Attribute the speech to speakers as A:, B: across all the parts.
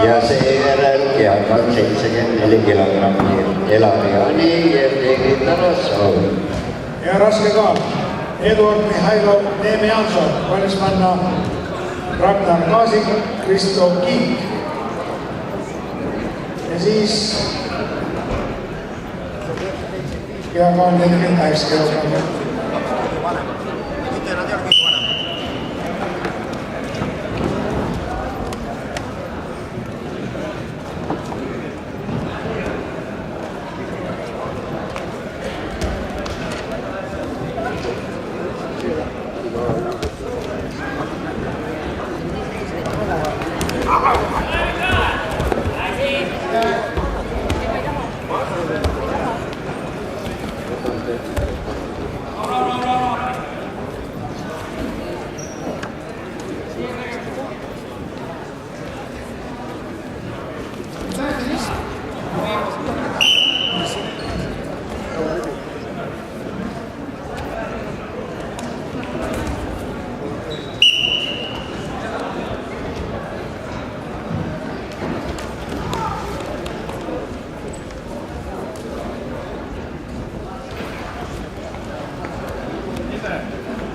A: ja seejärel eakad 74 kilogrammi Elariani Jevgeni Tarassov.
B: Ja raske ka. Eduard Mihhailov Neemjansov, valmis panna Ragnar Kaasik, Kristo Kiik. Ja siis eaka 48 kilogrammi.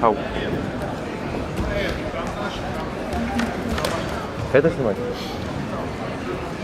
C: Hau. Edasi niimoodi.